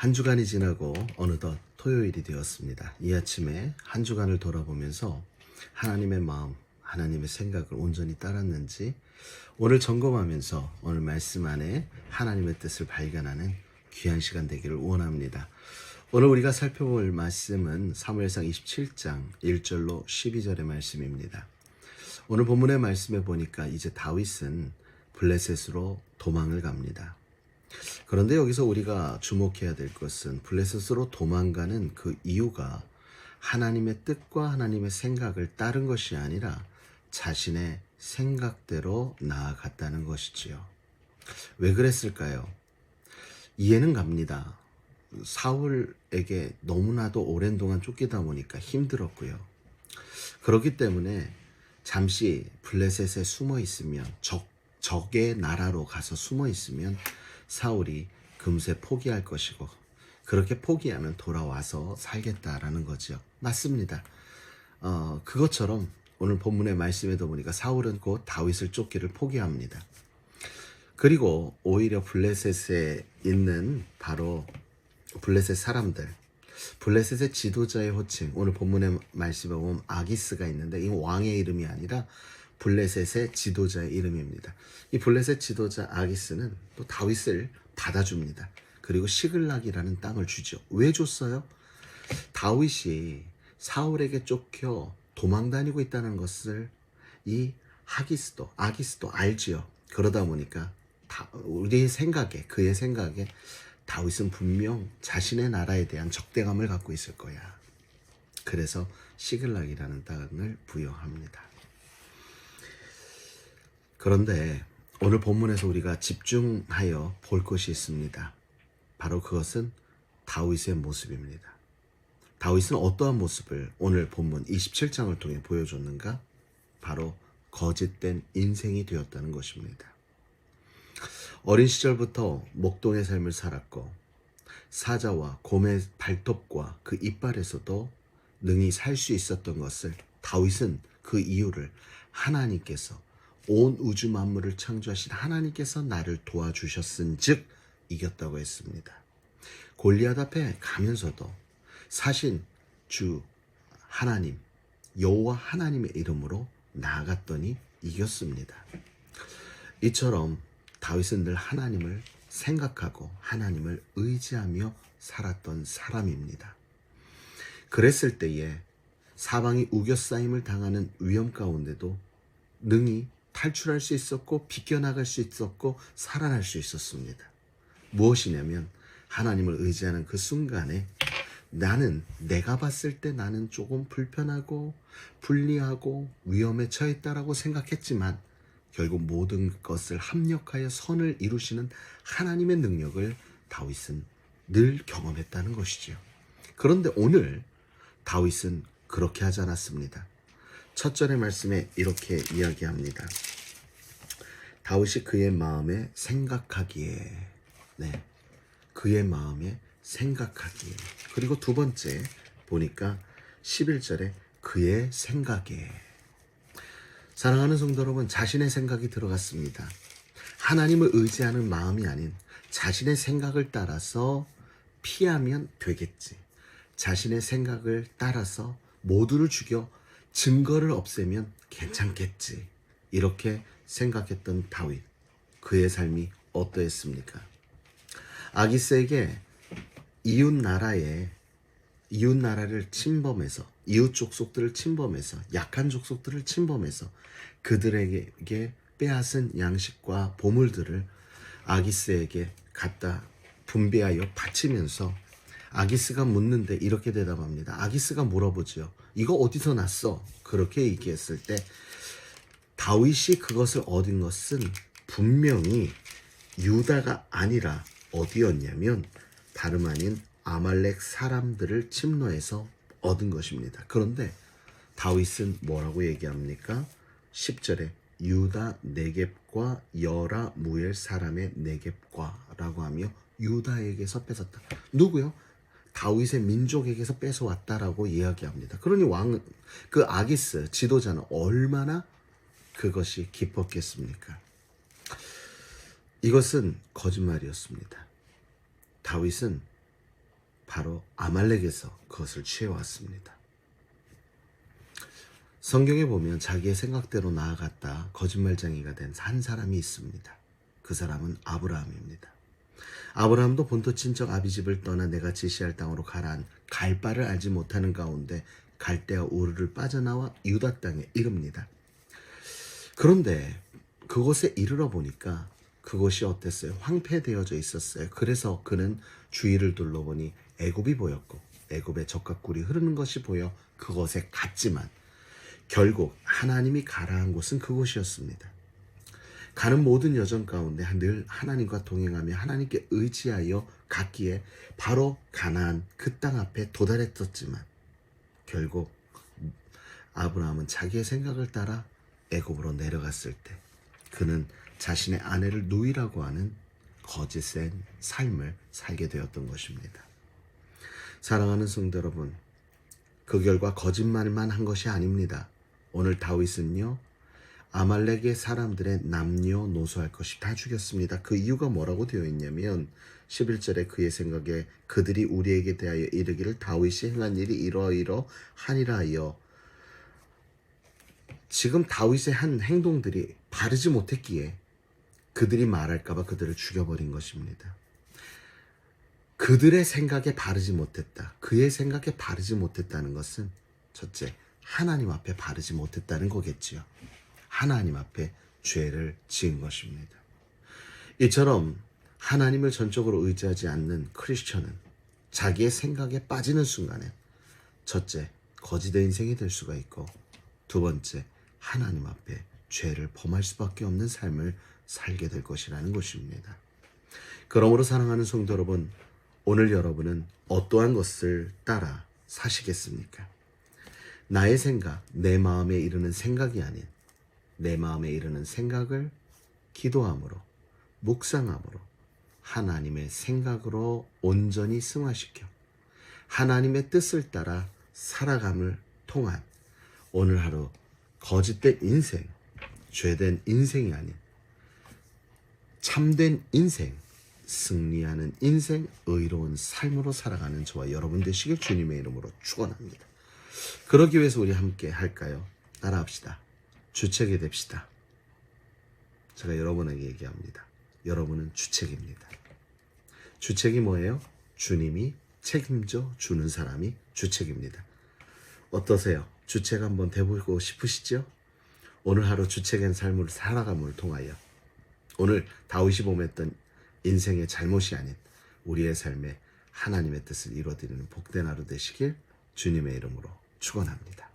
한 주간이 지나고 어느덧 토요일이 되었습니다. 이 아침에 한 주간을 돌아보면서 하나님의 마음, 하나님의 생각을 온전히 따랐는지 오늘 점검하면서 오늘 말씀 안에 하나님의 뜻을 발견하는 귀한 시간 되기를 원합니다. 오늘 우리가 살펴볼 말씀은 사무엘상 27장 1절로 12절의 말씀입니다. 오늘 본문의 말씀에 보니까 이제 다윗은 블레셋으로 도망을 갑니다. 그런데 여기서 우리가 주목해야 될 것은 블레셋으로 도망가는 그 이유가 하나님의 뜻과 하나님의 생각을 따른 것이 아니라 자신의 생각대로 나아갔다는 것이지요. 왜 그랬을까요? 이해는 갑니다. 사울에게 너무나도 오랜 동안 쫓기다 보니까 힘들었고요. 그렇기 때문에 잠시 블레셋에 숨어 있으면 적의 나라로 가서 숨어 있으면 사울이 금세 포기할 것이고 그렇게 포기하면 돌아와서 살겠다라는 거죠. 맞습니다. 그것처럼 오늘 본문의 말씀에도 보니까 사울은 곧 다윗을 쫓기를 포기합니다. 그리고 오히려 블레셋에 있는 바로 블레셋 사람들, 블레셋의 지도자의 호칭, 오늘 본문의 말씀에 보면 아기스가 있는데 이 왕의 이름이 아니라 블레셋의 지도자의 이름입니다. 이 블레셋 지도자 아기스는 또 다윗을 받아줍니다. 그리고 시글락이라는 땅을 주죠. 왜 줬어요? 다윗이 사울에게 쫓겨 도망다니고 있다는 것을 이 아기스도 알지요. 그러다 보니까 우리의 생각에, 그의 생각에 다윗은 분명 자신의 나라에 대한 적대감을 갖고 있을 거야. 그래서 시글락이라는 땅을 부여합니다. 그런데 오늘 본문에서 우리가 집중하여 볼 것이 있습니다. 바로 그것은 다윗의 모습입니다. 다윗은 어떠한 모습을 오늘 본문 27장을 통해 보여줬는가? 바로 거짓된 인생이 되었다는 것입니다. 어린 시절부터 목동의 삶을 살았고 사자와 곰의 발톱과 그 이빨에서도 능히 살 수 있었던 것을 다윗은 그 이유를 하나님께서 온 우주 만물을 창조하신 하나님께서 나를 도와주셨은즉 이겼다고 했습니다. 골리앗 앞에 가면서도 사신 주 하나님 여호와 하나님의 이름으로 나아갔더니 이겼습니다. 이처럼 다윗은 늘 하나님을 생각하고 하나님을 의지하며 살았던 사람입니다. 그랬을 때에 사방이 우겨싸임을 당하는 위험 가운데도 능히 탈출할 수 있었고 비껴나갈 수 있었고 살아날 수 있었습니다. 무엇이냐면 하나님을 의지하는 그 순간에 내가 봤을 때 나는 조금 불편하고 불리하고 위험에 처했다라고 생각했지만 결국 모든 것을 합력하여 선을 이루시는 하나님의 능력을 다윗은 늘 경험했다는 것이죠. 그런데 오늘 다윗은 그렇게 하지 않았습니다. 첫 절의 말씀에 이렇게 이야기합니다. 다윗이 그의 마음에 생각하기에, 그의 마음에 생각하기에. 그리고 두 번째 보니까 11절에 그의 생각에. 사랑하는 성도 여러분, 자신의 생각이 들어갔습니다. 하나님을 의지하는 마음이 아닌 자신의 생각을 따라서 피하면 되겠지. 자신의 생각을 따라서 모두를 죽여 증거를 없애면 괜찮겠지. 이렇게 생각했던 다윗. 그의 삶이 어떠했습니까? 아기스에게 이웃 나라를 침범해서 이웃 족속들을 침범해서 약한 족속들을 침범해서 그들에게 빼앗은 양식과 보물들을 아기스에게 갖다 분배하여 바치면서 아기스가 묻는데 이렇게 대답합니다. 아기스가 물어보죠. 이거 어디서 났어? 그렇게 얘기했을 때 다윗이 그것을 얻은 것은 분명히 유다가 아니라 어디였냐면 다름 아닌 아말렉 사람들을 침노해서 얻은 것입니다. 그런데 다윗은 뭐라고 얘기합니까? 10절에 유다 네겝과 여라 무엘 사람의 네겝과 라고 하며 유다에게서 뺏었다. 누구요? 다윗의 민족에게서 뺏어왔다라고 이야기합니다. 그러니 그 아기스 지도자는 얼마나 그것이 기뻤겠습니까? 이것은 거짓말이었습니다. 다윗은 바로 아말렉에서 그것을 취해왔습니다. 성경에 보면 자기의 생각대로 나아갔다 거짓말쟁이가 된 한 사람이 있습니다. 그 사람은 아브라함입니다. 아브라함도 본토 친척 아비집을 떠나 내가 지시할 땅으로 가라한 갈 바를 알지 못하는 가운데 갈대아 우르를 빠져나와 유다 땅에 이릅니다. 그런데 그곳에 이르러 보니까 그곳이 어땠어요? 황폐되어져 있었어요. 그래서 그는 주위를 둘러보니 애굽이 보였고 애굽의 젖과 꿀이 흐르는 것이 보여 그것에 갔지만 결국 하나님이 가라한 곳은 그곳이었습니다. 가는 모든 여정 가운데 늘 하나님과 동행하며 하나님께 의지하여 갔기에 바로 가나안 그 땅 앞에 도달했었지만 결국 아브라함은 자기의 생각을 따라 애굽으로 내려갔을 때 그는 자신의 아내를 누이라고 하는 거짓된 삶을 살게 되었던 것입니다. 사랑하는 성도 여러분, 그 결과 거짓말만 한 것이 아닙니다. 오늘 다윗은요, 아말렉의 사람들의 남녀노소할 것이 다 죽였습니다. 그 이유가 뭐라고 되어 있냐면 11절에 그의 생각에 그들이 우리에게 대하여 이르기를 다윗이 행한 일이 이러이러하니라 하여 지금 다윗의 한 행동들이 바르지 못했기에 그들이 말할까봐 그들을 죽여버린 것입니다. 그들의 생각에 바르지 못했다. 그의 생각에 바르지 못했다는 것은 첫째, 하나님 앞에 바르지 못했다는 거겠지요. 하나님 앞에 죄를 지은 것입니다. 이처럼 하나님을 전적으로 의지하지 않는 크리스천은 자기의 생각에 빠지는 순간에 첫째, 거짓의 인생이 될 수가 있고 두 번째, 하나님 앞에 죄를 범할 수밖에 없는 삶을 살게 될 것이라는 것입니다. 그러므로 사랑하는 성도 여러분, 오늘 여러분은 어떠한 것을 따라 사시겠습니까? 나의 생각, 내 마음에 이르는 생각이 아닌 내 마음에 이르는 생각을 기도함으로, 묵상함으로 하나님의 생각으로 온전히 승화시켜 하나님의 뜻을 따라 살아감을 통한 오늘 하루 거짓된 인생, 죄된 인생이 아닌 참된 인생, 승리하는 인생, 의로운 삶으로 살아가는 저와 여러분 되시길 주님의 이름으로 축원합니다. 그러기 위해서 우리 함께 할까요? 따라합시다. 주책이 됩시다. 제가 여러분에게 얘기합니다. 여러분은 주책입니다. 주책이 뭐예요? 주님이 책임져 주는 사람이 주책입니다. 어떠세요? 주책 한번 돼보고 싶으시죠? 오늘 하루 주책인 삶을 살아감을 통하여 오늘 다윗이 범했던 인생의 잘못이 아닌 우리의 삶에 하나님의 뜻을 이루어드리는 복된 하루 되시길 주님의 이름으로 축원합니다.